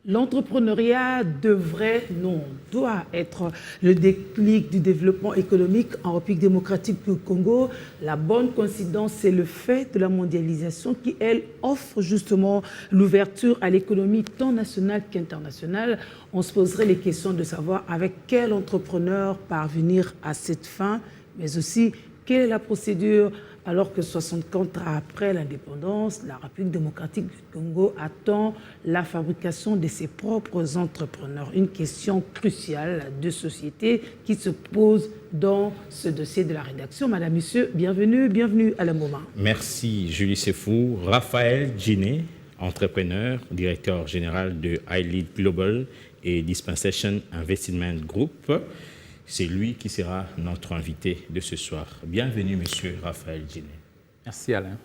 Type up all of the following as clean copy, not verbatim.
L'entrepreneuriat doit être le déclic du développement économique en République démocratique du Congo. La bonne coïncidence, c'est le fait de la mondialisation qui, elle, offre justement l'ouverture à l'économie tant nationale qu'internationale. On se poserait les questions de savoir avec quel entrepreneur parvenir à cette fin, mais aussi quelle est la procédure alors que 64 ans après l'indépendance, la République démocratique du Congo attend la fabrication de ses propres entrepreneurs. Une question cruciale de société qui se pose dans ce dossier de la rédaction. Madame, Monsieur, bienvenue à la moment. Merci Julie Sefou. Raphaël Djiné, entrepreneur, directeur général de iLead Global et Dispensation Investment Group. C'est lui qui sera notre invité de ce soir. Bienvenue, monsieur Raphaël Djiné. Merci, Alain.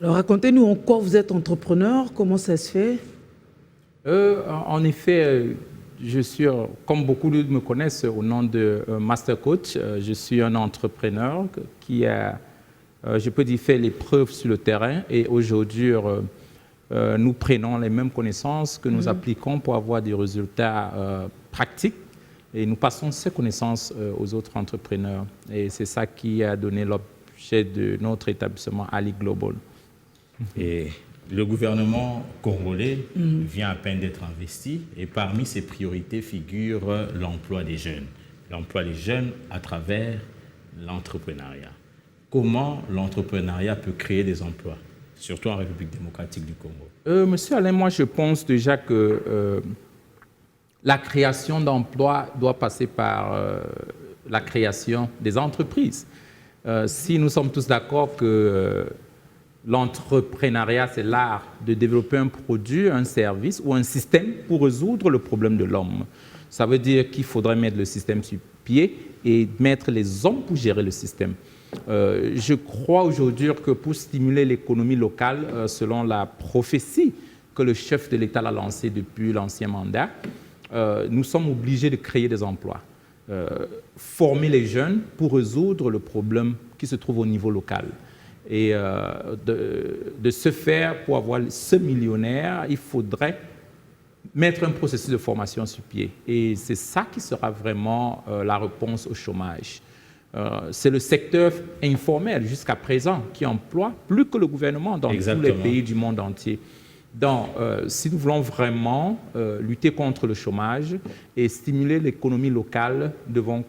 Alors, racontez-nous en quoi vous êtes entrepreneur, comment ça se fait? En effet, je suis, comme beaucoup me connaissent, au nom de Master Coach, je suis un entrepreneur qui a, je peux dire, fait les preuves sur le terrain. Et aujourd'hui, nous prenons les mêmes connaissances que nous appliquons pour avoir des résultats pratiques. Et nous passons ces connaissances aux autres entrepreneurs. Et c'est ça qui a donné l'objet de notre établissement iLead Global. Et le gouvernement congolais vient à peine d'être investi. Et parmi ses priorités figure l'emploi des jeunes. L'emploi des jeunes à travers l'entrepreneuriat. Comment l'entrepreneuriat peut créer des emplois, surtout en République démocratique du Congo? Monsieur Alain, moi je pense déjà que la création d'emplois doit passer par la création des entreprises. Si nous sommes tous d'accord que l'entrepreneuriat, c'est l'art de développer un produit, un service ou un système pour résoudre le problème de l'homme, ça veut dire qu'il faudrait mettre le système sur pied et mettre les hommes pour gérer le système. Je crois aujourd'hui que pour stimuler l'économie locale, selon la prophétie que le chef de l'État a lancée depuis l'ancien mandat, nous sommes obligés de créer des emplois, former les jeunes pour résoudre le problème qui se trouve au niveau local. Et de ce faire, pour avoir ce millionnaire, il faudrait mettre un processus de formation sur pied. Et c'est ça qui sera vraiment la réponse au chômage. C'est le secteur informel jusqu'à présent qui emploie plus que le gouvernement dans tous les pays du monde entier. Donc, si nous voulons vraiment lutter contre le chômage et stimuler l'économie locale, nous devons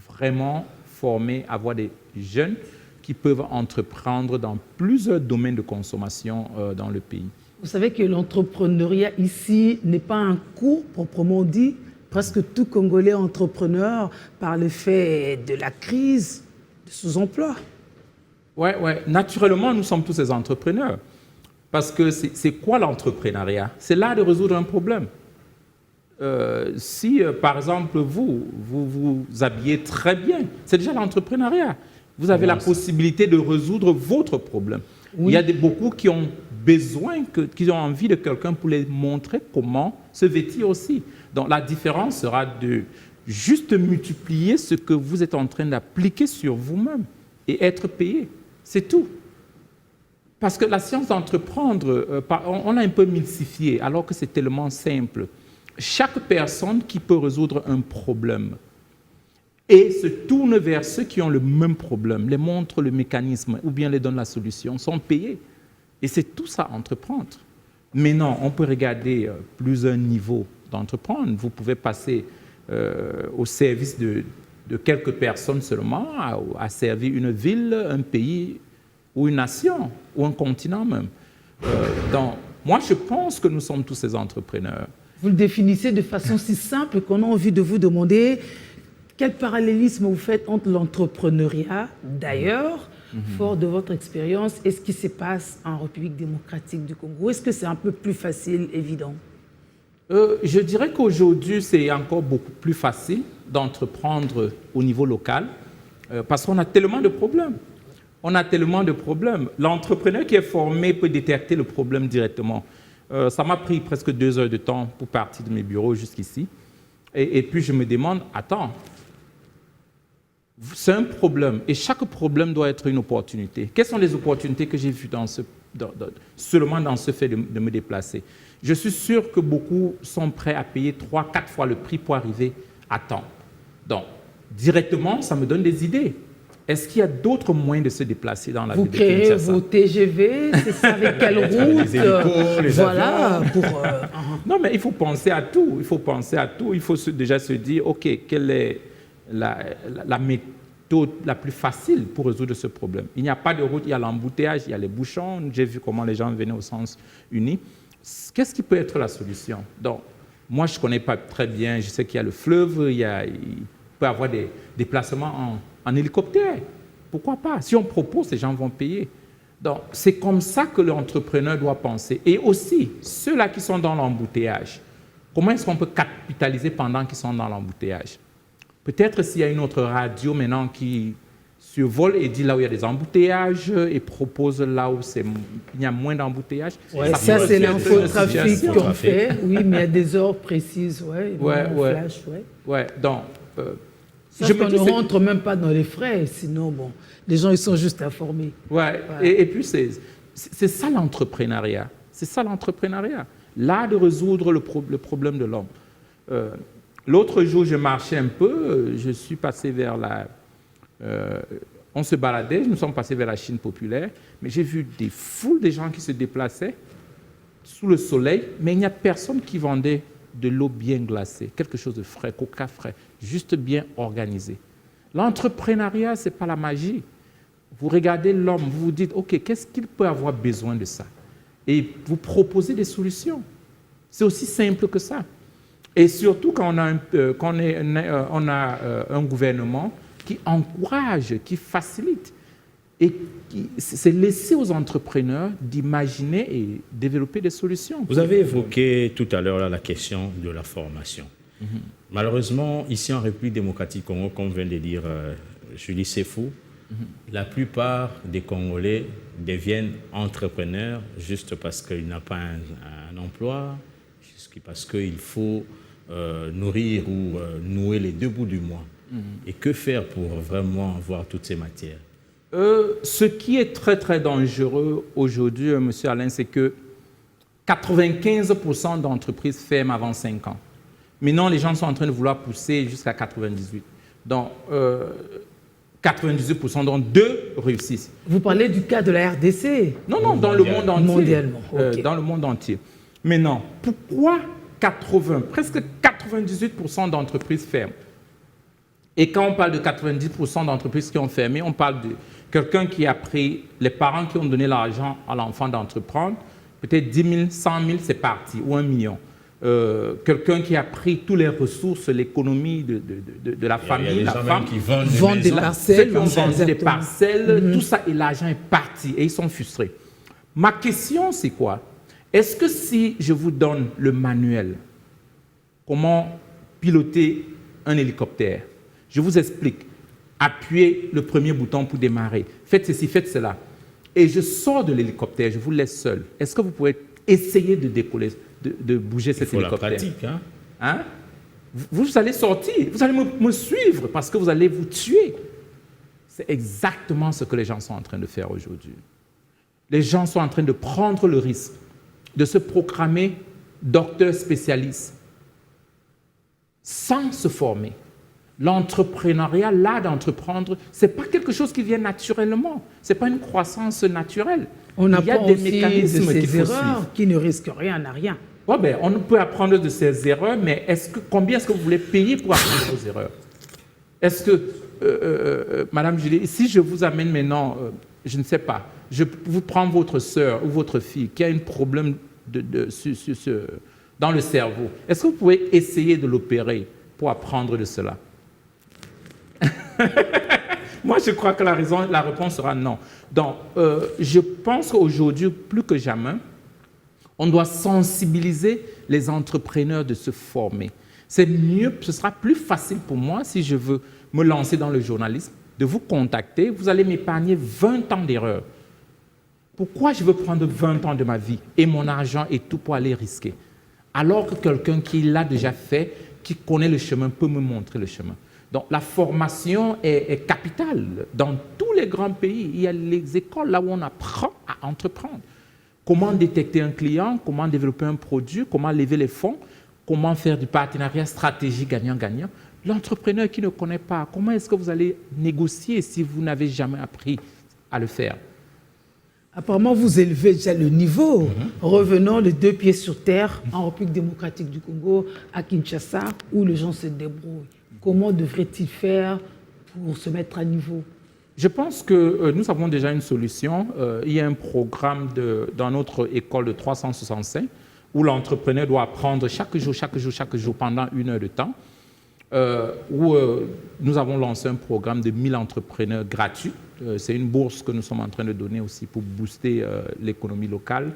vraiment former, avoir des jeunes qui peuvent entreprendre dans plusieurs domaines de consommation dans le pays. Vous savez que l'entrepreneuriat ici n'est pas un cours proprement dit. Presque tout Congolais entrepreneur par le fait de la crise, de sous-emploi. Oui, naturellement, nous sommes tous des entrepreneurs. Parce que c'est quoi l'entrepreneuriat? C'est l'art de résoudre un problème. Si, par exemple, vous habillez très bien, c'est déjà l'entrepreneuriat. Vous avez la possibilité de résoudre votre problème. Oui. Il y a beaucoup qui ont besoin, qui ont envie de quelqu'un pour les montrer comment se vêtir aussi. Donc la différence sera de juste multiplier ce que vous êtes en train d'appliquer sur vous-même et être payé. C'est tout. Parce que la science d'entreprendre, on l'a un peu mystifiée, alors que c'est tellement simple. Chaque personne qui peut résoudre un problème et se tourne vers ceux qui ont le même problème, les montre le mécanisme ou bien les donne la solution, sont payés. Et c'est tout ça, entreprendre. Mais non, on peut regarder plusieurs niveaux d'entreprendre. Vous pouvez passer au service de quelques personnes seulement, à servir une ville, un pays ou une nation, ou un continent même. Donc, moi, je pense que nous sommes tous ces entrepreneurs. Vous le définissez de façon si simple qu'on a envie de vous demander quel parallélisme vous faites entre l'entrepreneuriat, d'ailleurs, fort de votre expérience, et ce qui se passe en République démocratique du Congo. Est-ce que c'est un peu plus facile, évident? Je dirais qu'aujourd'hui, c'est encore beaucoup plus facile d'entreprendre au niveau local parce qu'on a tellement de problèmes. L'entrepreneur qui est formé peut détecter le problème directement. Ça m'a pris presque 2 heures de temps pour partir de mes bureaux jusqu'ici. Et puis, je me demande, attends, c'est un problème et chaque problème doit être une opportunité. Quelles sont les opportunités que j'ai vues dans ce seulement dans ce fait de me déplacer. Je suis sûr que beaucoup sont prêts à payer 3-4 fois le prix pour arriver à temps. Donc, directement, ça me donne des idées. Est-ce qu'il y a d'autres moyens de se déplacer dans la ville de Kinshasa? Vous créez vos TGV, c'est ça, avec quelle route? Les hélicos, les voilà, avions. pour... Non, mais il faut penser à tout. Il faut penser à tout. Il faut déjà se dire, OK, quelle est la méthode la plus facile pour résoudre ce problème? Il n'y a pas de route, il y a l'embouteillage, il y a les bouchons. J'ai vu comment les gens venaient au sens uni. Qu'est-ce qui peut être la solution? Donc, moi, je ne connais pas très bien. Je sais qu'il y a le fleuve, il peut y avoir des déplacements en hélicoptère. Pourquoi pas? Si on propose, les gens vont payer. Donc, c'est comme ça que l'entrepreneur doit penser. Et aussi, ceux-là qui sont dans l'embouteillage, comment est-ce qu'on peut capitaliser pendant qu'ils sont dans l'embouteillage? Peut-être s'il y a une autre radio maintenant qui survole et dit là où il y a des embouteillages et propose là où il y a moins d'embouteillages. Ouais, ça c'est l'infotrafic qu'on fait. Oui, mais il y a des heures précises. Flash, ouais. Donc, on ne rentre même pas dans les frais, sinon, bon, les gens ils sont juste informés. Ouais. Et puis, c'est ça l'entrepreneuriat. C'est ça l'entrepreneuriat. Là, de résoudre le problème de l'homme. L'autre jour, je marchais un peu, je suis passé vers on se baladait, nous sommes passés vers la Chine populaire, mais j'ai vu des foules de gens qui se déplaçaient sous le soleil, mais il n'y a personne qui vendait de l'eau bien glacée, quelque chose de frais, coca frais, juste bien organisé. L'entrepreneuriat, ce n'est pas la magie. Vous regardez l'homme, vous vous dites, OK, qu'est-ce qu'il peut avoir besoin de ça? Et vous proposez des solutions. C'est aussi simple que ça. Et surtout quand on a un gouvernement qui encourage, qui facilite, et c'est laisser aux entrepreneurs d'imaginer et développer des solutions. Vous avez évoqué tout à l'heure la question de la formation. Malheureusement, ici en République démocratique Congo, comme vient de dire Julie Sefou, la plupart des Congolais deviennent entrepreneurs juste parce qu'ils n'ont pas un emploi, juste parce qu'il faut nourrir ou nouer les 2 bouts du mois. Et que faire pour vraiment avoir toutes ces matières? Ce qui est très, très dangereux aujourd'hui, M. Alain, c'est que 95% d'entreprises ferment avant 5 ans. Maintenant, les gens sont en train de vouloir pousser jusqu'à 98%. Donc, 98%, dont 2 réussissent. Vous parlez du cas de la RDC? Non, dans le monde entier. Mondialement. Okay. Dans le monde entier. Maintenant, pourquoi presque 98% d'entreprises ferment? Et quand on parle de 90% d'entreprises qui ont fermé, on parle de quelqu'un qui a pris, les parents qui ont donné l'argent à l'enfant d'entreprendre, peut-être 10 000, 100 000, c'est parti, ou 1 million. Quelqu'un qui a pris toutes les ressources, l'économie de la famille, la femme, qui vendent des parcelles, ceux qui ont vendu des parcelles, tout ça, et l'argent est parti, et ils sont frustrés. Ma question, c'est quoi? Est-ce que si je vous donne le manuel, comment piloter un hélicoptère, je vous explique, appuyez le premier bouton pour démarrer, faites ceci, faites cela, et je sors de l'hélicoptère, je vous laisse seul, est-ce que vous pouvez essayer de décoller, de bouger cet hélicoptère? Il faut la pratique, hein? Vous allez sortir, vous allez me suivre parce que vous allez vous tuer. C'est exactement ce que les gens sont en train de faire aujourd'hui. Les gens sont en train de prendre le risque de se proclamer docteur spécialiste sans se former. L'entrepreneuriat, l'art d'entreprendre, ce n'est pas quelque chose qui vient naturellement. Ce n'est pas une croissance naturelle. On apprend des mécanismes de ces erreurs qui ne risquent rien à rien. Ouais, ben, on peut apprendre de ces erreurs, mais combien est-ce que vous voulez payer pour apprendre vos erreurs? Est-ce que, Madame Julie, si je vous amène maintenant, je ne sais pas, je vous prends votre sœur ou votre fille qui a un problème dans le cerveau, est-ce que vous pouvez essayer de l'opérer pour apprendre de cela? Moi, je crois que la réponse sera non. Donc, je pense qu'aujourd'hui, plus que jamais, on doit sensibiliser les entrepreneurs de se former. C'est mieux, ce sera plus facile pour moi, si je veux me lancer dans le journalisme, de vous contacter. Vous allez m'épargner 20 ans d'erreurs. Pourquoi je veux prendre 20 ans de ma vie et mon argent et tout pour aller risquer? Alors que quelqu'un qui l'a déjà fait, qui connaît le chemin, peut me montrer le chemin. Donc, la formation est capitale. Dans tous les grands pays, il y a les écoles là où on apprend à entreprendre. Comment détecter un client, comment développer un produit, comment lever les fonds, comment faire du partenariat stratégique gagnant-gagnant. L'entrepreneur qui ne connaît pas, comment est-ce que vous allez négocier si vous n'avez jamais appris à le faire? Apparemment, vous élevez déjà le niveau. Revenons les 2 pieds sur terre en République démocratique du Congo, à Kinshasa, où les gens se débrouillent. Comment devraient-ils faire pour se mettre à niveau? Je pense que nous avons déjà une solution. Il y a un programme dans notre école de 365 où l'entrepreneur doit apprendre chaque jour pendant 1 heure de temps. Où nous avons lancé un programme de 1000 entrepreneurs gratuits. C'est une bourse que nous sommes en train de donner aussi pour booster l'économie locale.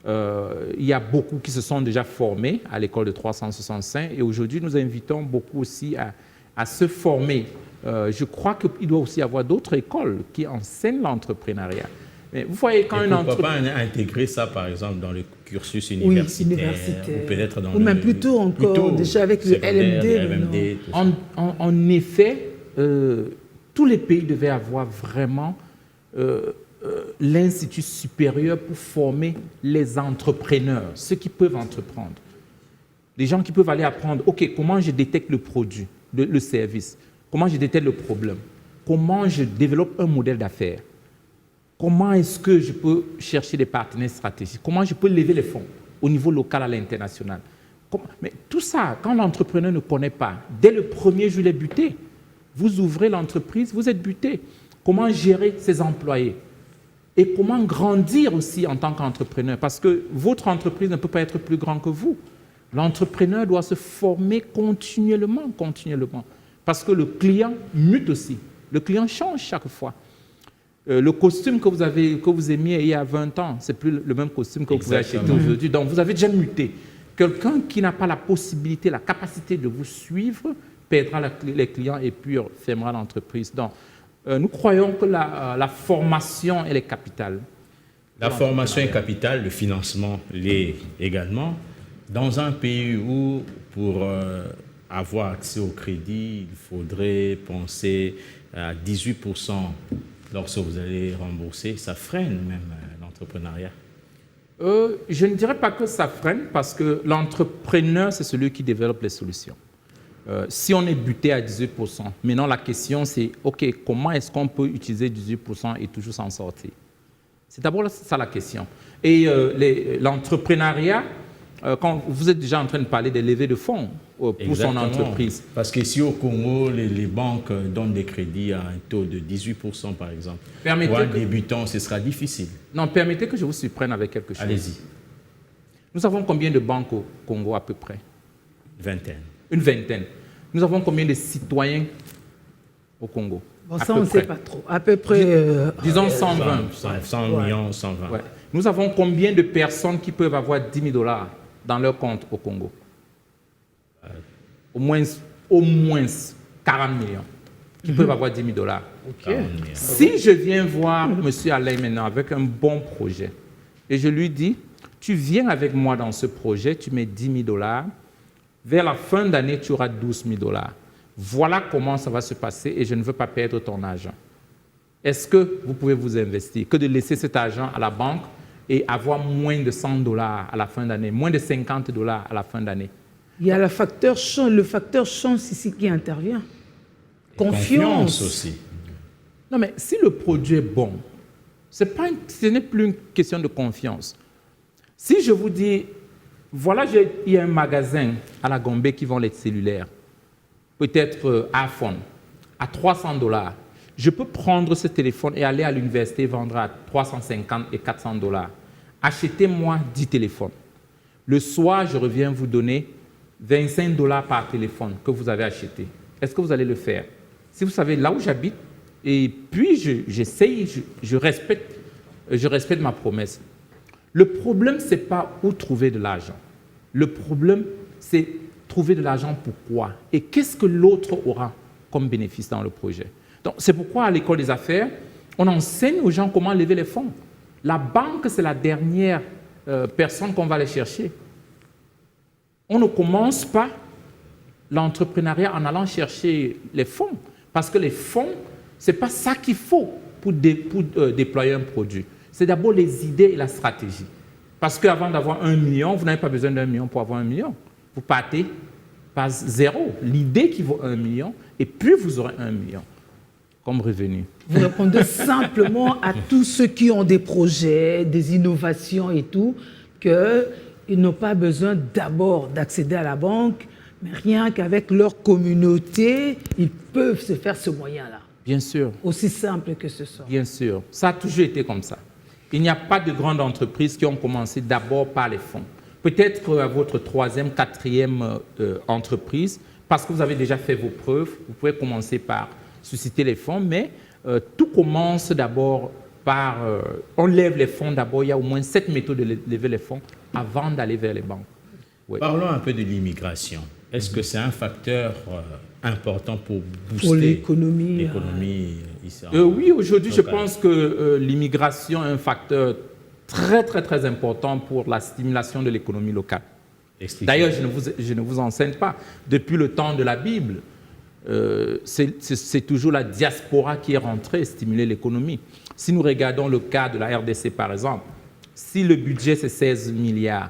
Il y a beaucoup qui se sont déjà formés à l'école de 365 et aujourd'hui nous invitons beaucoup aussi à se former. Je crois qu'il doit aussi y avoir d'autres écoles qui enseignent l'entrepreneuriat. Mais vous voyez quand une entreprise... Pourquoi pas intégrer ça par exemple dans le cursus universitaire, ou peut-être dans même plutôt encore, déjà avec le LMD. En effet, tous les pays devaient avoir vraiment l'institut supérieur pour former les entrepreneurs, ceux qui peuvent entreprendre. Des gens qui peuvent aller apprendre, OK, comment je détecte le produit, le service, comment je détecte le problème, comment je développe un modèle d'affaires, comment est-ce que je peux chercher des partenaires stratégiques, comment je peux lever les fonds au niveau local à l'international. Mais tout ça, quand l'entrepreneur ne connaît pas, dès le premier jour, il est buté. Vous ouvrez l'entreprise, vous êtes buté. Comment gérer ses employés? Et comment grandir aussi en tant qu'entrepreneur? Parce que votre entreprise ne peut pas être plus grande que vous. L'entrepreneur doit se former continuellement. Parce que le client mute aussi. Le client change chaque fois. Le costume que vous aimiez il y a 20 ans, ce n'est plus le même costume que vous pouvez acheter aujourd'hui. Donc, vous avez déjà muté. Quelqu'un qui n'a pas la possibilité, la capacité de vous suivre, perdra les clients et puis fermera l'entreprise. Donc, nous croyons que la formation, elle est capitale. La formation est capitale, le financement l'est également. Dans un pays où, pour avoir accès au crédit, il faudrait penser à 18% lorsque vous allez rembourser, ça freine même l'entrepreneuriat. Je ne dirais pas que ça freine parce que l'entrepreneur, c'est celui qui développe les solutions. Si on est buté à 18%, maintenant la question c'est, OK, comment est-ce qu'on peut utiliser 18% et toujours s'en sortir? C'est d'abord ça la question. Et l'entrepreneuriat, quand vous êtes déjà en train de parler des levées de fonds pour son entreprise. Parce qu'ici au Congo, les banques donnent des crédits à un taux de 18% par exemple. Pour un débutant, ce sera difficile. Non, permettez que je vous surprenne avec quelque chose. Allez-y. Nous avons combien de banques au Congo à peu près? Une vingtaine. Nous avons combien de citoyens au Congo? Bon, ça, on ne sait pas trop. À peu près... disons 120. 100 millions, 120. Ouais. Nous avons combien de personnes qui peuvent avoir 10 000 $ dans leur compte au Congo? Au moins 40 millions qui peuvent avoir 10 000 $. Okay. Si je viens voir M. Alain maintenant avec un bon projet et je lui dis, tu viens avec moi dans ce projet, tu mets 10 000 $, vers la fin d'année, tu auras 12 000 $. Voilà comment ça va se passer et je ne veux pas perdre ton argent. Est-ce que vous pouvez vous investir? Que de laisser cet argent à la banque et avoir moins de 100 $ à la fin d'année, moins de 50 $ à la fin d'année. Il y a le facteur chance ici qui intervient. Confiance aussi. Non, mais si le produit est bon, ce n'est plus une question de confiance. Si je vous dis, voilà, il y a un magasin à la Gombe qui vend les cellulaires, peut-être iPhone, à 300 $. Je peux prendre ce téléphone et aller à l'université et vendre à 350 et 400 $. Achetez-moi 10 téléphones. Le soir, je reviens vous donner 25 $ par téléphone que vous avez acheté. Est-ce que vous allez le faire? Si vous savez là où j'habite, et puis j'essaye, je respecte ma promesse. Le problème, ce n'est pas où trouver de l'argent. Le problème, c'est trouver de l'argent pourquoi? Et qu'est-ce que l'autre aura comme bénéfice dans le projet? Donc, c'est pourquoi à l'école des affaires, on enseigne aux gens comment lever les fonds. La banque, c'est la dernière personne qu'on va aller chercher. On ne commence pas l'entrepreneuriat en allant chercher les fonds. Parce que les fonds, ce n'est pas ça qu'il faut pour déployer un produit. C'est d'abord les idées et la stratégie. Parce qu'avant d'avoir 1 million, vous n'avez pas besoin d'1 million pour avoir 1 million. Vous partez par 0. L'idée qui vaut 1 million, et plus vous aurez 1 million comme revenu. Vous répondez simplement à tous ceux qui ont des projets, des innovations et tout, qu'ils n'ont pas besoin d'abord d'accéder à la banque, mais rien qu'avec leur communauté, ils peuvent se faire ce moyen-là. Bien sûr. Aussi simple que ce soit. Bien sûr. Ça a toujours été comme ça. Il n'y a pas de grandes entreprises qui ont commencé d'abord par les fonds. Peut-être à votre 3e, 4e entreprise, parce que vous avez déjà fait vos preuves, vous pouvez commencer par susciter les fonds, mais tout commence d'abord par... on lève les fonds d'abord, il y a au moins 7 méthodes de lever les fonds avant d'aller vers les banques. Oui. Parlons un peu de l'immigration. Est-ce que c'est un facteur important pour booster l'économie ici oui, aujourd'hui, je pense que l'immigration est un facteur très, très, très important pour la stimulation de l'économie locale. D'ailleurs, je ne vous enseigne pas. Depuis le temps de la Bible, c'est toujours la diaspora qui est rentrée stimuler l'économie. Si nous regardons le cas de la RDC, par exemple, si le budget c'est 16 milliards,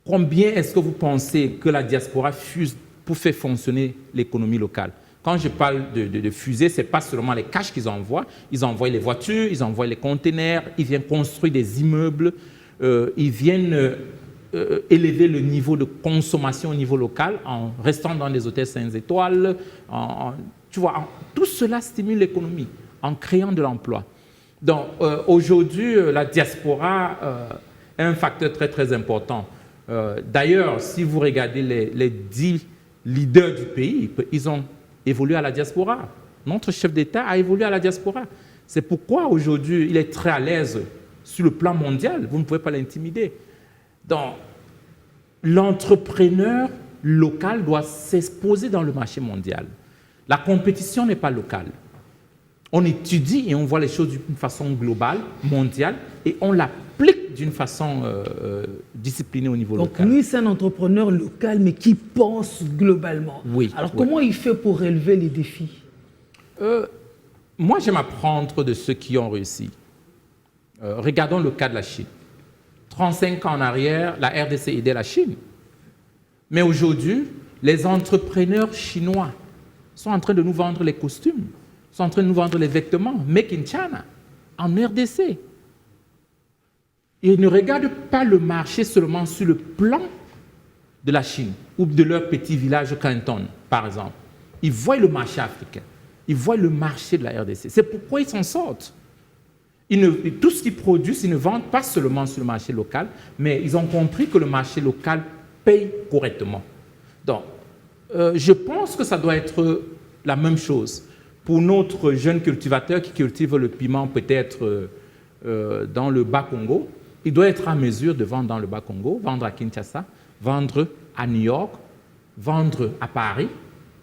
combien est-ce que vous pensez que la diaspora fuse pour faire fonctionner l'économie locale? Quand je parle de fusée, ce n'est pas seulement les cash qu'ils envoient. Ils envoient les voitures, ils envoient les containers, ils viennent construire des immeubles, ils viennent élever le niveau de consommation au niveau local en restant dans des hôtels 5 étoiles. Tu vois, tout cela stimule l'économie en créant de l'emploi. Donc aujourd'hui, la diaspora est un facteur très très important. D'ailleurs, si vous regardez les 10 leaders du pays, ils ont évolué à la diaspora. Notre chef d'État a évolué à la diaspora. C'est pourquoi aujourd'hui, il est très à l'aise sur le plan mondial. Vous ne pouvez pas l'intimider. Donc, l'entrepreneur local doit s'exposer dans le marché mondial. La compétition n'est pas locale. On étudie et on voit les choses d'une façon globale, mondiale, et on l'applique d'une façon disciplinée au niveau local. Donc lui, c'est un entrepreneur local, mais qui pense globalement. Oui. Alors comment il fait pour relever les défis? Moi, j'aime apprendre de ceux qui ont réussi. Regardons le cas de la Chine. 35 ans en arrière, la RDC aidait la Chine. Mais aujourd'hui, les entrepreneurs chinois sont en train de nous vendre les costumes, sont en train de nous vendre les vêtements, Make in China, en RDC. Ils ne regardent pas le marché seulement sur le plan de la Chine ou de leur petit village Canton, par exemple. Ils voient le marché africain, ils voient le marché de la RDC. C'est pourquoi ils s'en sortent. Tout ce qu'ils produisent, ils ne vendent pas seulement sur le marché local, mais ils ont compris que le marché local paye correctement. Donc, je pense que ça doit être la même chose pour notre jeune cultivateur qui cultive le piment peut-être dans le Bas-Congo. Il doit être en mesure de vendre dans le Bas-Congo, vendre à Kinshasa, vendre à New York, vendre à Paris,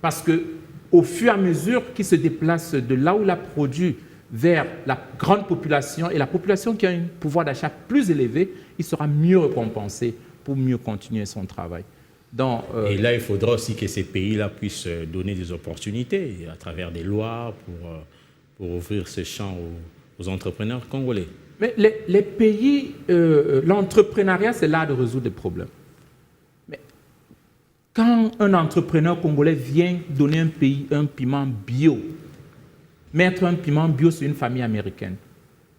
parce qu'au fur et à mesure qu'il se déplace de là où il a produit vers la grande population et la population qui a un pouvoir d'achat plus élevé, il sera mieux récompensé pour mieux continuer son travail. Donc, et là, il faudra aussi que ces pays-là puissent donner des opportunités à travers des lois pour ouvrir ce champ aux entrepreneurs congolais. Mais les pays, l'entrepreneuriat, c'est l'art de résoudre des problèmes. Mais quand un entrepreneur congolais vient donner un piment bio, mettre un piment bio sur une famille américaine,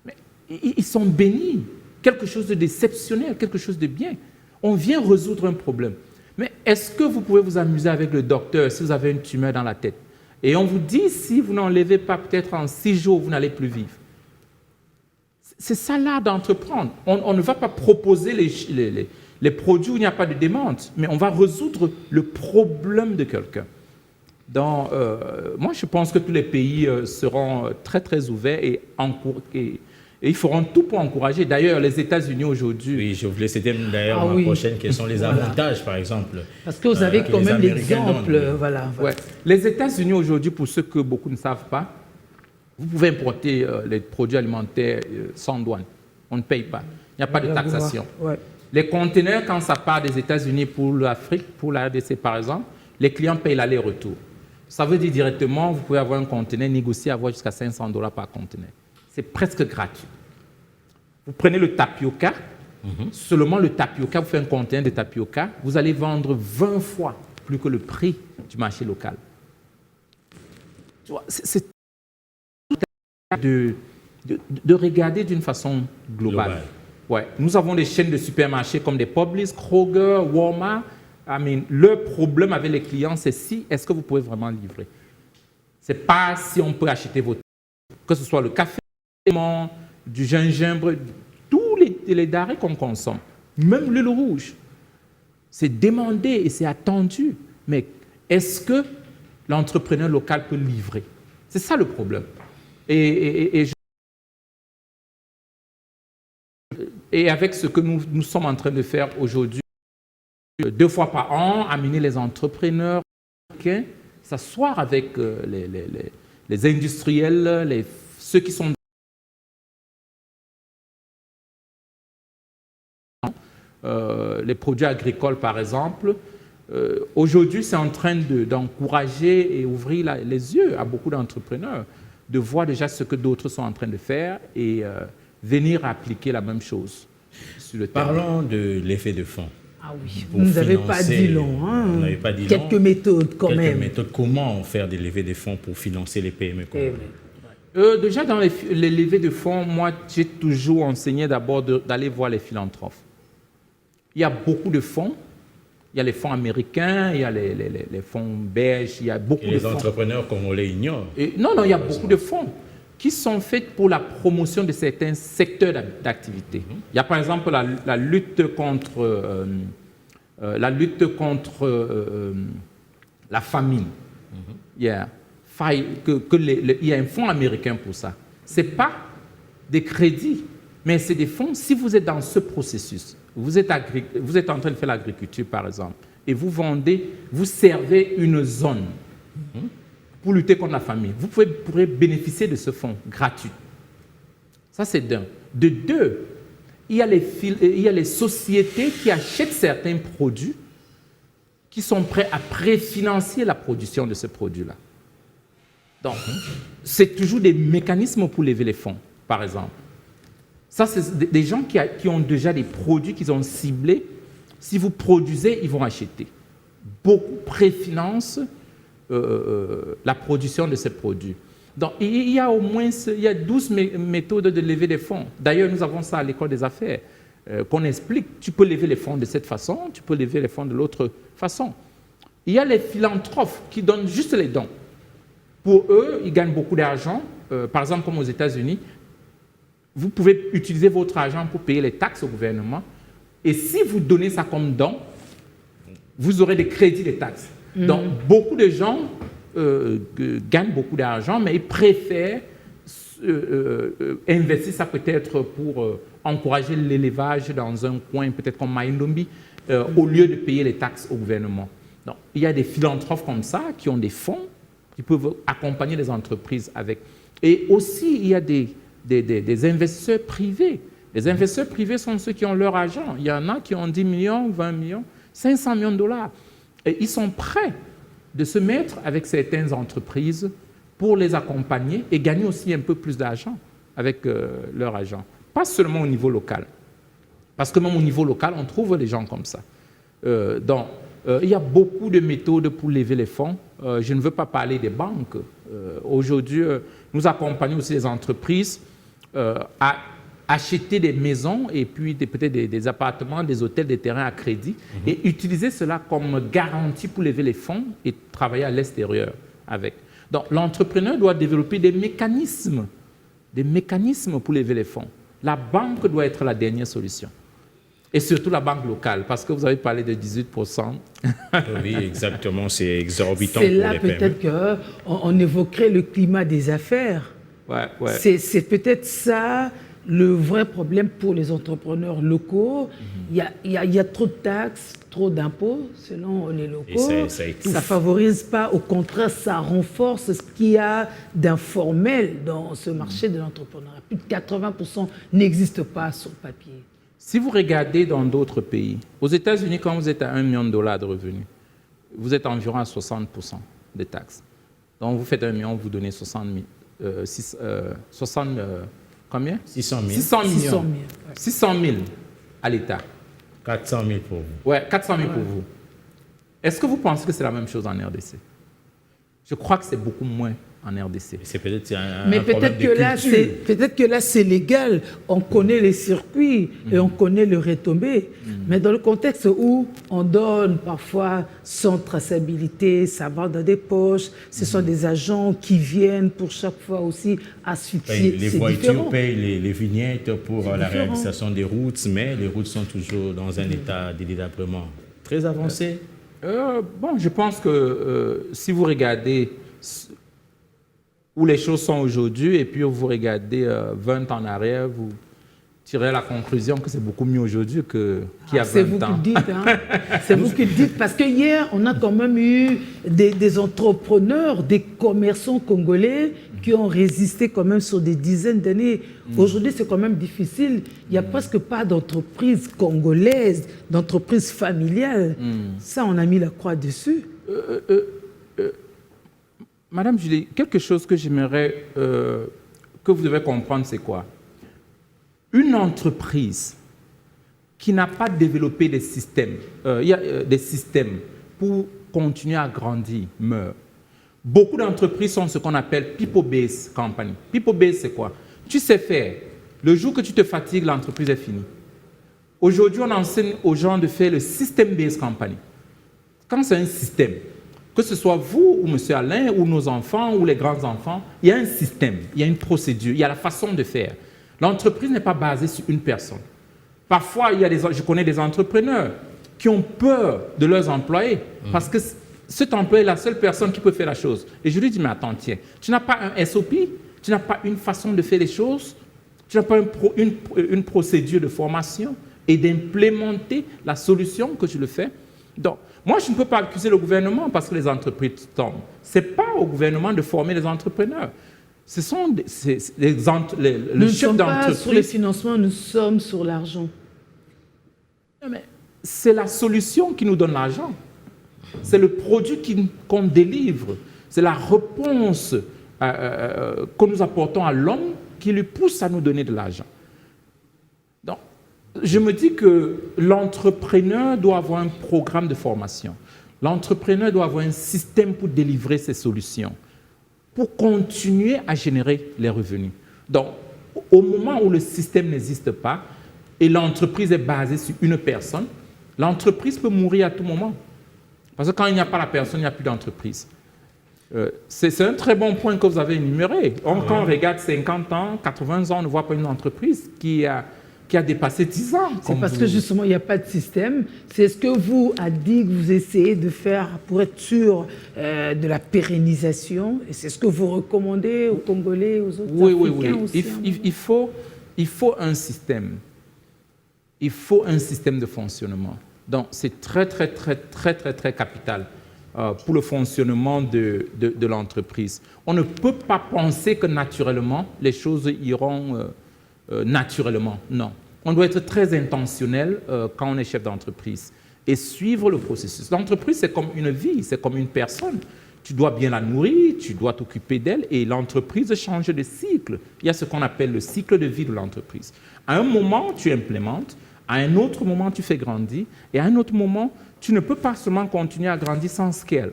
mais ils sont bénis, quelque chose d'exceptionnel, quelque chose de bien. On vient résoudre un problème. Mais est-ce que vous pouvez vous amuser avec le docteur si vous avez une tumeur dans la tête? Et on vous dit, si vous n'enlevez pas peut-être en 6 jours, vous n'allez plus vivre. C'est ça l'art d'entreprendre. On ne va pas proposer les produits où il n'y a pas de demande, mais on va résoudre le problème de quelqu'un. Donc, moi, je pense que tous les pays seront très, très ouverts et ils feront tout pour encourager. D'ailleurs, les États-Unis aujourd'hui... Oui, je voulais citer d'ailleurs ma prochaine question, les avantages, par exemple. Parce que vous avez quand même l'exemple. Voilà. Ouais. Les États-Unis aujourd'hui, pour ceux que beaucoup ne savent pas, vous pouvez importer les produits alimentaires sans douane. On ne paye pas. Il n'y a pas de taxation. Ouais. Les conteneurs, quand ça part des États-Unis pour l'Afrique, pour la RDC par exemple, les clients payent l'aller-retour. Ça veut dire directement, vous pouvez avoir un conteneur, négocier, avoir jusqu'à $500 par conteneur. C'est presque gratuit. Vous prenez le tapioca, Seulement le tapioca, vous faites un conteneur de tapioca, vous allez vendre 20 fois plus que le prix du marché local. Tu vois, c'est de regarder d'une façon globale. Ouais. Nous avons des chaînes de supermarchés comme des Publix, Kroger, Walmart. Le problème avec les clients, c'est est-ce que vous pouvez vraiment livrer. Ce n'est pas si on peut acheter votre... Que ce soit le café, du gingembre, tous les denrées qu'on consomme, même l'huile rouge. C'est demandé et c'est attendu. Mais est-ce que l'entrepreneur local peut livrer? C'est ça le problème. Et avec ce que nous sommes en train de faire aujourd'hui, 2 fois par an, amener les entrepreneurs, s'asseoir avec les industriels, ceux qui sont les produits agricoles, par exemple. Aujourd'hui, c'est en train d'encourager et ouvrir les yeux à beaucoup d'entrepreneurs, de voir déjà ce que d'autres sont en train de faire et venir appliquer la même chose sur le terrain. Parlons de l'effet de fonds. Ah oui, vous ne nous avez pas dit long. Hein. Vous n'avez pas dit quelques long. méthodes quand même. Quelques méthodes. Comment faire des levées de fonds pour financer les PME déjà, dans les levées de fonds, moi, j'ai toujours enseigné d'abord d'aller voir les philanthropes. Il y a beaucoup de fonds. Il y a les fonds américains, il y a les fonds belges, il y a beaucoup de fonds. Les entrepreneurs congolais ignorent. Non, il y a beaucoup de fonds qui sont faits pour la promotion de certains secteurs d'activité. Il y a par exemple la lutte contre la famine. Il y a un fonds américain pour ça. Ce n'est pas des crédits, mais c'est des fonds. Si vous êtes dans ce processus, vous êtes en train de faire l'agriculture, par exemple, et vous servez une zone pour lutter contre la famine. Vous pourrez bénéficier de ce fonds gratuit. Ça, c'est d'un. De deux, il y a les sociétés qui achètent certains produits qui sont prêts à préfinancer la production de ce produit-là. Donc, c'est toujours des mécanismes pour lever les fonds, par exemple. Ça, c'est des gens qui ont déjà des produits qu'ils ont ciblés. Si vous produisez, ils vont acheter. Beaucoup préfinancent la production de ces produits. Donc, il y a au moins 12 méthodes de lever des fonds. D'ailleurs, nous avons ça à l'école des affaires, qu'on explique. Tu peux lever les fonds de cette façon, tu peux lever les fonds de l'autre façon. Il y a les philanthropes qui donnent juste les dons. Pour eux, ils gagnent beaucoup d'argent. Par exemple, comme aux États-Unis, vous pouvez utiliser votre argent pour payer les taxes au gouvernement. Et si vous donnez ça comme don, vous aurez des crédits de taxes. Donc, beaucoup de gens gagnent beaucoup d'argent, mais ils préfèrent investir ça peut-être pour encourager l'élevage dans un coin, peut-être comme Maïndombi, au lieu de payer les taxes au gouvernement. Donc, il y a des philanthropes comme ça qui ont des fonds qui peuvent accompagner les entreprises avec. Et aussi, il y a des investisseurs privés. Les investisseurs privés sont ceux qui ont leur argent. Il y en a qui ont 10 millions, 20 millions, 500 millions de dollars. Et ils sont prêts de se mettre avec certaines entreprises pour les accompagner et gagner aussi un peu plus d'argent avec leur argent. Pas seulement au niveau local. Parce que même au niveau local, on trouve des gens comme ça. Donc, il y a beaucoup de méthodes pour lever les fonds. Je ne veux pas parler des banques. Aujourd'hui, nous accompagnons aussi les entreprises à acheter des maisons et puis peut-être des appartements, des hôtels, des terrains à crédit et utiliser cela comme garantie pour lever les fonds et travailler à l'extérieur avec. Donc, l'entrepreneur doit développer des mécanismes pour lever les fonds. La banque doit être la dernière solution. Et surtout la banque locale, parce que vous avez parlé de 18%. Oui, exactement, c'est exorbitant pour les PME. C'est là peut-être qu'on évoquerait le climat des affaires. Ouais. C'est peut-être ça le vrai problème pour les entrepreneurs locaux. Il y a trop de taxes, trop d'impôts selon les locaux. Et ça étouffe. Ça ne favorise pas, au contraire, ça renforce ce qu'il y a d'informel dans ce marché de l'entrepreneuriat. Plus de 80% n'existe pas sur papier. Si vous regardez dans d'autres pays, aux États-Unis, quand vous êtes à $1 million de revenus, vous êtes environ à 60% des taxes. Donc, vous faites 1 million, vous donnez 60 000. Combien 600 000. 600 millions. 600 000. à l'État. 400 000 pour vous. Ouais, 400 000 pour vous. Est-ce que vous pensez que c'est la même chose en RDC? Je crois que c'est beaucoup moins en RDC. C'est peut-être Mais peut-être que là, c'est légal. On connaît les circuits et on connaît le retombé. Mais dans le contexte où on donne parfois sans traçabilité, ça va dans des poches, ce sont des agents qui viennent pour chaque fois aussi asphyxier. Les voitures payent les vignettes pour la réalisation des routes, mais les routes sont toujours dans un état de délabrement très avancé. Bon, je pense que si vous regardez où les choses sont aujourd'hui et puis vous regardez 20 ans en arrière, vous tirez la conclusion que c'est beaucoup mieux aujourd'hui qu'il y a 20 ans. C'est vous qui le dites, hein? C'est vous qui le dites, parce que hier, on a quand même eu des entrepreneurs, des commerçants congolais qui ont résisté quand même sur des dizaines d'années. Aujourd'hui, c'est quand même difficile. Il n'y a presque pas d'entreprise congolaise, d'entreprise familiale. Ça, on a mis la croix dessus. Madame Julie, quelque chose que j'aimerais que vous devez comprendre, c'est quoi? Une entreprise qui n'a pas développé des systèmes, des systèmes pour continuer à grandir, meurt. Beaucoup d'entreprises sont ce qu'on appelle people-based company. People-based, c'est quoi? Tu sais faire. Le jour que tu te fatigues, l'entreprise est finie. Aujourd'hui, on enseigne aux gens de faire le system-based company. Quand c'est un système, que ce soit vous ou M. Alain ou nos enfants ou les grands-enfants, il y a un système, il y a une procédure, il y a la façon de faire. L'entreprise n'est pas basée sur une personne. Parfois, je connais des entrepreneurs qui ont peur de leurs employés parce que cet employé est la seule personne qui peut faire la chose. Et je lui dis, mais attends, tiens, tu n'as pas un SOP, tu n'as pas une façon de faire les choses, tu n'as pas une procédure de formation et d'implémenter la solution que tu le fais. Donc, moi, je ne peux pas accuser le gouvernement parce que les entreprises tombent. Ce n'est pas au gouvernement de former les entrepreneurs. Ce sont le chef d'entreprise. Nous ne sommes pas sur le financement, nous sommes sur l'argent. C'est la solution qui nous donne l'argent. C'est le produit qu'on délivre. C'est la réponse que nous apportons à l'homme qui lui pousse à nous donner de l'argent. Donc, je me dis que l'entrepreneur doit avoir un programme de formation. L'entrepreneur doit avoir un système pour délivrer ses solutions, pour continuer à générer les revenus. Donc, au moment où le système n'existe pas et l'entreprise est basée sur une personne, l'entreprise peut mourir à tout moment. Parce que quand il n'y a pas la personne, il n'y a plus d'entreprise. C'est un très bon point que vous avez énuméré. Quand on regarde 50 ans, 80 ans, on ne voit pas une entreprise qui a dépassé 10 ans. C'est parce que justement, il n'y a pas de système. C'est ce que vous, à DIG, vous essayez de faire pour être sûr de la pérennisation. Et c'est ce que vous recommandez aux Congolais, aux autres Africains aussi. Il faut un système. Il faut un système de fonctionnement. Donc, c'est très capital pour le fonctionnement de l'entreprise. On ne peut pas penser que naturellement, les choses iront naturellement. Non. On doit être très intentionnel quand on est chef d'entreprise et suivre le processus. L'entreprise, c'est comme une vie, c'est comme une personne. Tu dois bien la nourrir, tu dois t'occuper d'elle et l'entreprise change de cycle. Il y a ce qu'on appelle le cycle de vie de l'entreprise. À un moment, tu implémentes, à un autre moment, tu fais grandir et à un autre moment, tu ne peux pas seulement continuer à grandir sans scale.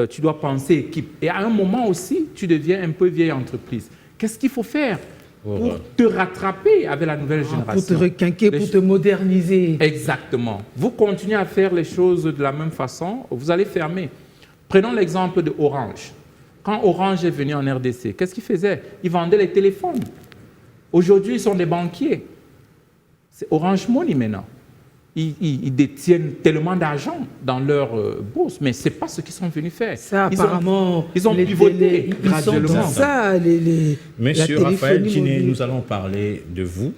Tu dois penser équipe. Et à un moment aussi, tu deviens un peu vieille entreprise. Qu'est-ce qu'il faut faire pour te rattraper avec la nouvelle génération? Pour te requinquer, pour te moderniser. Exactement. Vous continuez à faire les choses de la même façon, vous allez fermer. Prenons l'exemple de Orange. Quand Orange est venu en RDC, qu'est-ce qu'ils faisaient? Ils vendaient les téléphones. Aujourd'hui, ils sont des banquiers. C'est Orange Money maintenant. Ils détiennent tellement d'argent dans leur bourse, mais ce n'est pas ce qu'ils sont venus faire. Ça, apparemment, ils ont pivoté graduellement. Monsieur Raphaël Djiné, nous allons parler de vous.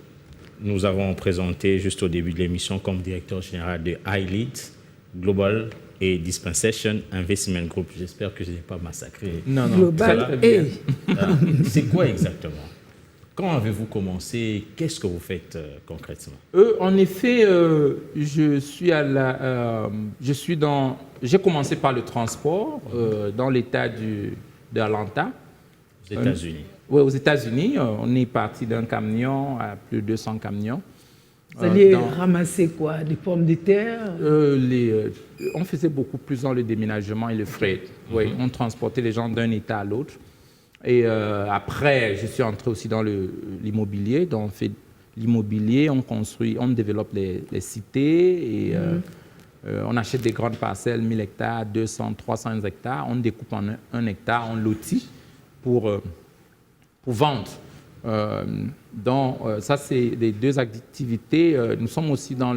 Nous avons présenté juste au début de l'émission comme directeur général de iLead Global et Dispensation Investment Group. J'espère que je n'ai pas massacré. Non, Global très bien. C'est quoi exactement? Quand avez-vous commencé? Qu'est-ce que vous faites concrètement? En effet, j'ai commencé par le transport dans l'État d'Atlanta. Aux États-Unis? Oui, aux États-Unis. On est parti d'un camion à plus de 200 camions. Vous alliez ramasser quoi? Des pommes de terre? On faisait beaucoup plus dans le déménagement et le fret. Oui, on transportait les gens d'un État à l'autre. Et après, je suis entré aussi dans l'immobilier. Donc, on fait l'immobilier, on construit, on développe les cités et on achète des grandes parcelles, 1000 hectares, 200, 300 hectares. On découpe en 1 hectare, on lotit pour vendre. Donc, ça, c'est les 2 activités. Nous sommes aussi dans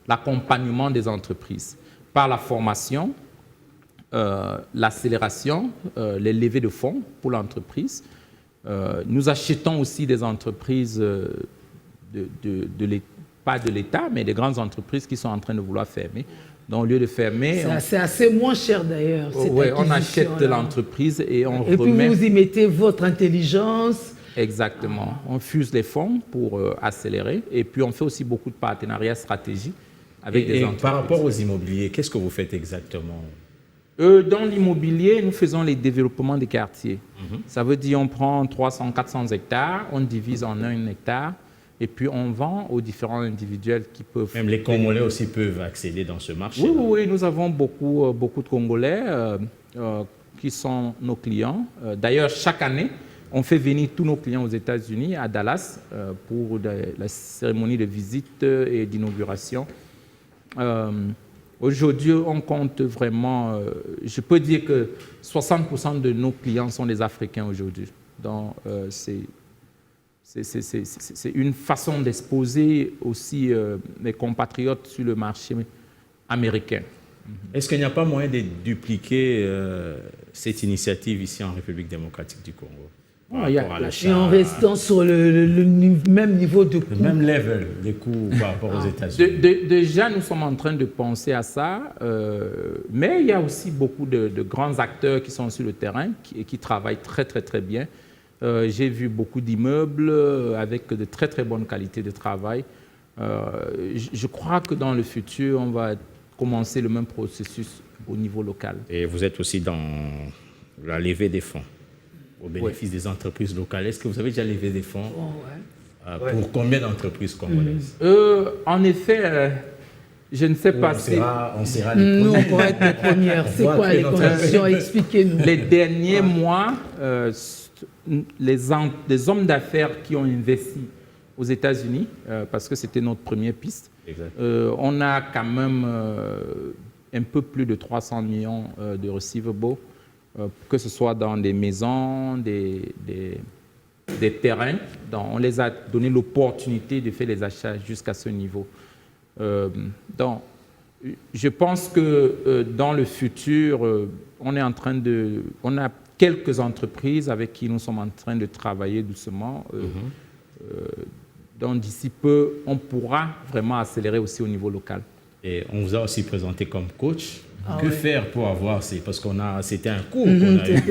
l'accompagnement des entreprises par la formation, l'accélération, les levées de fonds pour l'entreprise. Nous achetons aussi des entreprises, pas de l'État, mais des grandes entreprises qui sont en train de vouloir fermer. Donc, au lieu de fermer... C'est assez moins cher d'ailleurs. Oui, on achète de l'entreprise et on remet... Et puis vous y mettez votre intelligence. Exactement. On fuse les fonds pour accélérer. Et puis, on fait aussi beaucoup de partenariats stratégiques avec des entreprises. Par rapport aux immobiliers, qu'est-ce que vous faites exactement? Dans l'immobilier, nous faisons les développements des quartiers. Ça veut dire on prend 300, 400 hectares, on divise en 1 hectare, et puis on vend aux différents individuels qui peuvent... Même les Congolais aussi peuvent accéder dans ce marché. Oui, nous avons beaucoup de Congolais qui sont nos clients. D'ailleurs, chaque année, on fait venir tous nos clients aux États-Unis, à Dallas, pour la cérémonie de visite et d'inauguration. Aujourd'hui, on compte vraiment, je peux dire que 60% de nos clients sont des Africains aujourd'hui. Donc, c'est une façon d'exposer aussi mes compatriotes sur le marché américain. Est-ce qu'il n'y a pas moyen de dupliquer cette initiative ici en République démocratique du Congo? Et en restant sur le même niveau de coût. Le même level des coûts par rapport aux États-Unis. Déjà, nous sommes en train de penser à ça, mais il y a aussi beaucoup de grands acteurs qui sont sur le terrain et qui travaillent très, très, très bien. J'ai vu beaucoup d'immeubles avec de très, très bonnes qualités de travail. Je crois que dans le futur, on va commencer le même processus au niveau local. Et vous êtes aussi dans la levée des fonds au bénéfice des entreprises locales. Est-ce que vous avez déjà levé des fonds pour combien d'entreprises congolaises? En effet, je ne sais pas si... On sera les Nous, on pourrait être les premières. C'est quoi les conditions? Expliquez-nous. Les derniers mois, les hommes d'affaires qui ont investi aux États-Unis, parce que c'était notre première piste, on a quand même un peu plus de 300 millions de receivables, que ce soit dans des maisons, des terrains. Donc, on les a donné l'opportunité de faire les achats jusqu'à ce niveau. Donc, je pense que dans le futur, on a quelques entreprises avec qui nous sommes en train de travailler doucement. Donc, d'ici peu, on pourra vraiment accélérer aussi au niveau local. Et on vous a aussi présenté comme coach. Que faire pour avoir parce qu'on c'était un cours qu'on a eu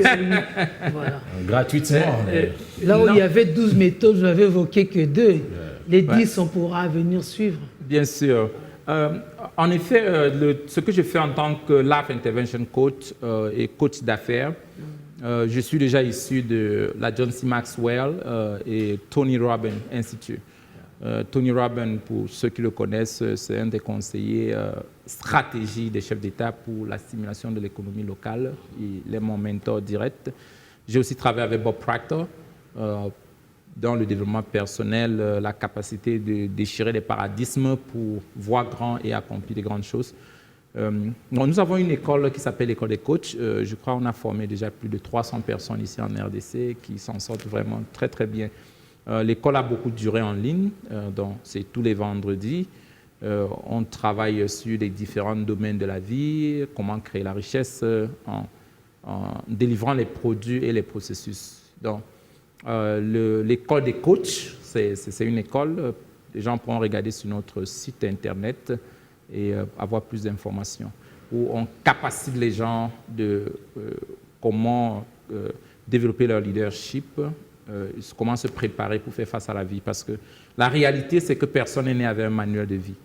voilà. Gratuitement. Là où il y avait 12 méthodes, je n'avais évoqué que 2. Les 10, on pourra venir suivre. Bien sûr. En effet, ce que je fais en tant que Life Intervention Coach et coach d'affaires, je suis déjà issu de la John C. Maxwell et Tony Robbins Institute. Tony Robbins, pour ceux qui le connaissent, c'est un des conseillers stratégie des chefs d'État pour la stimulation de l'économie locale. Il est mon mentor direct. J'ai aussi travaillé avec Bob Proctor dans le développement personnel, la capacité de déchirer les paradigmes pour voir grand et accomplir de grandes choses. Nous avons une école qui s'appelle l'École des coachs. Je crois qu'on a formé déjà plus de 300 personnes ici en RDC qui s'en sortent vraiment très, très bien. L'école a beaucoup duré en ligne, donc c'est tous les vendredis. On travaille sur les différents domaines de la vie, comment créer la richesse en délivrant les produits et les processus. Donc, l'école des coachs, c'est une école. Les gens pourront regarder sur notre site internet et avoir plus d'informations. Où on capacite les gens de comment développer leur leadership, comment se préparer pour faire face à la vie. Parce que la réalité, c'est que personne n'est né avec un manuel de vie.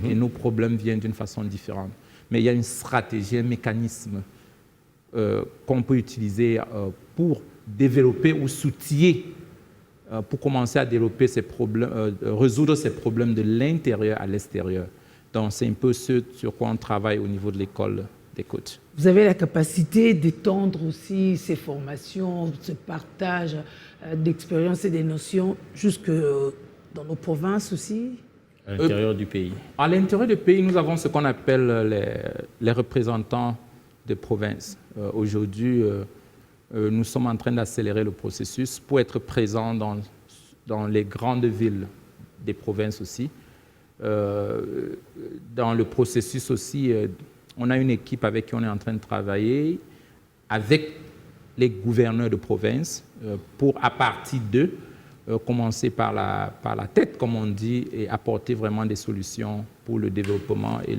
Et nos problèmes viennent d'une façon différente. Mais il y a une stratégie, un mécanisme qu'on peut utiliser pour développer ou s'outiller pour commencer à développer ces problèmes, résoudre ces problèmes de l'intérieur à l'extérieur. Donc, c'est un peu ce sur quoi on travaille au niveau de l'école des coachs. Vous avez la capacité d'étendre aussi ces formations, ce partage d'expériences et des notions jusque dans nos provinces aussi? À l'intérieur du pays. À l'intérieur du pays, nous avons ce qu'on appelle les représentants de provinces. Aujourd'hui, nous sommes en train d'accélérer le processus pour être présents dans les grandes villes des provinces aussi. Dans le processus aussi, on a une équipe avec qui on est en train de travailler, avec les gouverneurs de province, pour, à partir d'eux, commencer par la tête, comme on dit, et apporter vraiment des solutions pour le développement et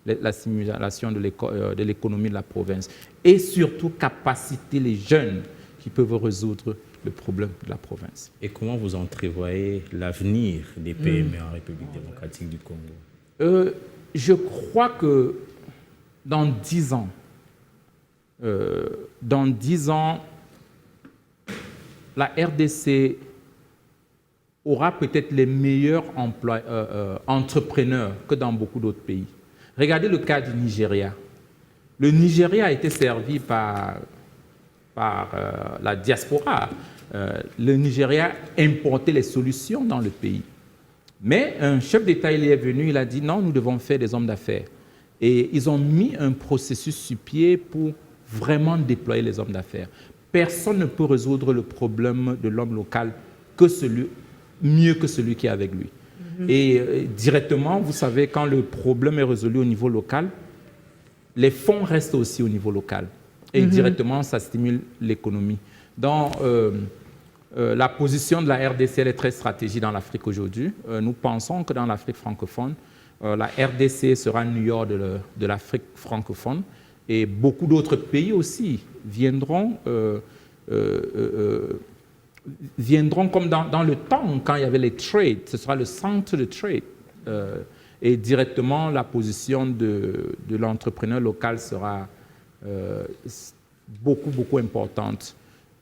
la stimulation de l'économie de la province. Et surtout, capaciter les jeunes qui peuvent résoudre le problème de la province. Et comment vous entrevoyez l'avenir des PME en République démocratique du Congo? Je crois que dans 10 ans, la RDC aura peut-être les meilleurs entrepreneurs que dans beaucoup d'autres pays. Regardez le cas du Nigeria. Le Nigeria a été servi par la diaspora. Le Nigeria importait les solutions dans le pays. Mais un chef d'État, il est venu, il a dit non, nous devons faire des hommes d'affaires. Et ils ont mis un processus sur pied pour vraiment déployer les hommes d'affaires. Personne ne peut résoudre le problème de l'homme local mieux que celui qui est avec lui. Et directement, vous savez, quand le problème est résolu au niveau local, les fonds restent aussi au niveau local. Et directement, ça stimule l'économie. Donc, la position de la RDC elle est très stratégique dans l'Afrique aujourd'hui. Nous pensons que dans l'Afrique francophone, la RDC sera New York de l'Afrique francophone. Et beaucoup d'autres pays aussi viendront comme dans le temps, quand il y avait les trades, ce sera le centre de trade. Et directement, la position de l'entrepreneur local sera beaucoup importante.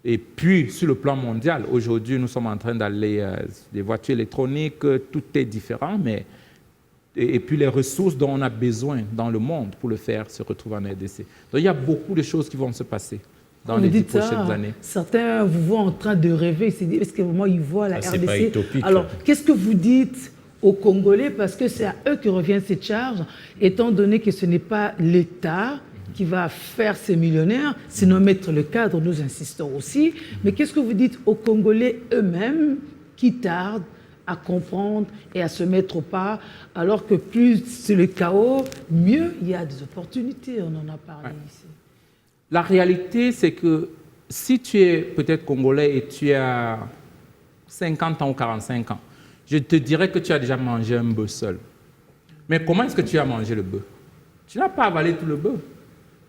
Et puis, sur le plan mondial, aujourd'hui, nous sommes en train d'aller des voitures électroniques, tout est différent, mais et puis les ressources dont on a besoin dans le monde pour le faire se retrouvent en RDC. Donc, il y a beaucoup de choses qui vont se passer dans les 10 prochaines années. Certains vous voient en train de rêver, ils se disent, est-ce que vraiment ils voient la RDC? C'est pas utopique. Alors, qu'est-ce que vous dites aux Congolais, parce que c'est à eux que revient cette charge, étant donné que ce n'est pas l'État qui va faire ces millionnaires, sinon mettre le cadre, nous insistons aussi. Mais qu'est-ce que vous dites aux Congolais eux-mêmes qui tardent à comprendre et à se mettre au pas, alors que plus c'est le chaos, mieux il y a des opportunités, on en a parlé ici. La réalité, c'est que si tu es peut-être Congolais et tu as 50 ans ou 45 ans, je te dirais que tu as déjà mangé un bœuf seul. Mais comment est-ce que tu as mangé le bœuf? Tu n'as pas avalé tout le bœuf.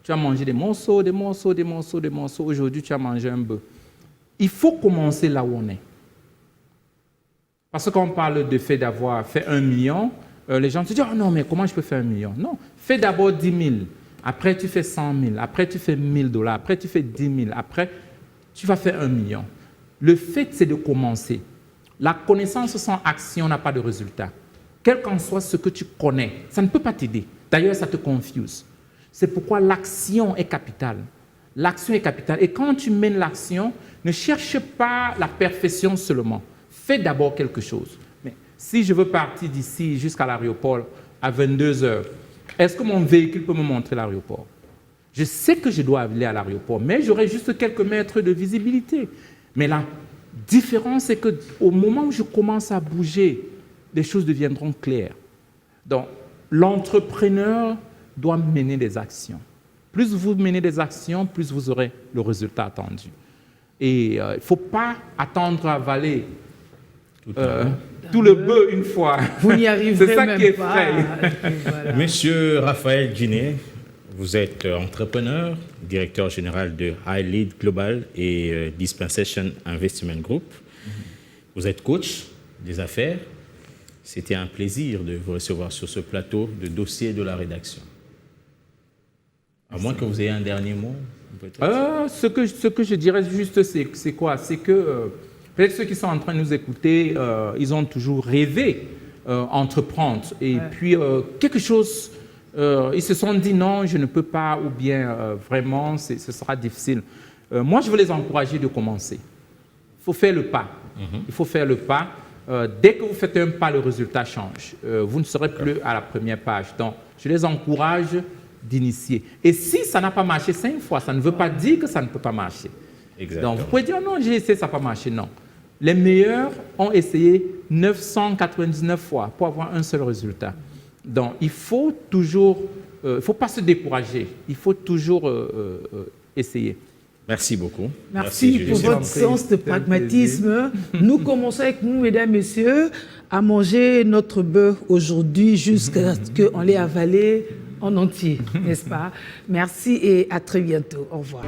Tu as mangé des morceaux. Aujourd'hui, tu as mangé un bœuf. Il faut commencer là où on est. Parce que quand on parle de fait d'avoir fait 1 million, les gens se disent « Oh non, mais comment je peux faire 1 million ?» Non, fais d'abord 10 000. Après, tu fais 100 000. Après, tu fais 1 000 $. Après, tu fais 10 000. Après, tu vas faire 1 million. Le fait, c'est de commencer. La connaissance sans action n'a pas de résultat. Quel qu'en soit ce que tu connais, ça ne peut pas t'aider. D'ailleurs, ça te confuse. C'est pourquoi l'action est capitale. L'action est capitale. Et quand tu mènes l'action, ne cherche pas la perfection seulement. Fais d'abord quelque chose. Mais si je veux partir d'ici jusqu'à l'aéroport à 22 heures, est-ce que mon véhicule peut me montrer l'aéroport? Je sais que je dois aller à l'aéroport, mais j'aurai juste quelques mètres de visibilité. Mais la différence, c'est qu'au moment où je commence à bouger, les choses deviendront claires. Donc, l'entrepreneur doit mener des actions. Plus vous menez des actions, plus vous aurez le résultat attendu. Et il ne faut pas attendre à avaler tout le bœuf une fois. Vous n'y arriverez c'est ça même qui est pas. Voilà. Monsieur Raphaël Djiné, vous êtes entrepreneur, directeur général de High Lead Global et Dispensation Investment Group. Vous êtes coach des affaires. C'était un plaisir de vous recevoir sur ce plateau de dossier de la rédaction. À moins que vous ayez un dernier mot. Ce que je dirais juste, c'est quoi? C'est que Peut-être ceux qui sont en train de nous écouter, ils ont toujours rêvé entreprendre. Et puis, quelque chose, ils se sont dit non, je ne peux pas, ou bien vraiment, ce sera difficile. Moi, je veux les encourager de commencer. Il faut faire le pas. Il faut faire le pas. Dès que vous faites un pas, le résultat change. Vous ne serez plus à la première page. Donc, je les encourage d'initier. Et si ça n'a pas marché 5 fois, ça ne veut pas dire que ça ne peut pas marcher. Exactement. Donc, vous pouvez dire non, j'ai essayé, ça n'a pas marché. Non. Les meilleurs ont essayé 999 fois pour avoir un seul résultat. Donc, il faut toujours, il ne faut pas se décourager. Il faut toujours essayer. Merci beaucoup. Merci pour votre sens de pragmatisme. Nous commençons avec nous, mesdames, messieurs, à manger notre beurre aujourd'hui jusqu'à ce qu'on l'ait avalé en entier, n'est-ce pas? Merci et à très bientôt. Au revoir.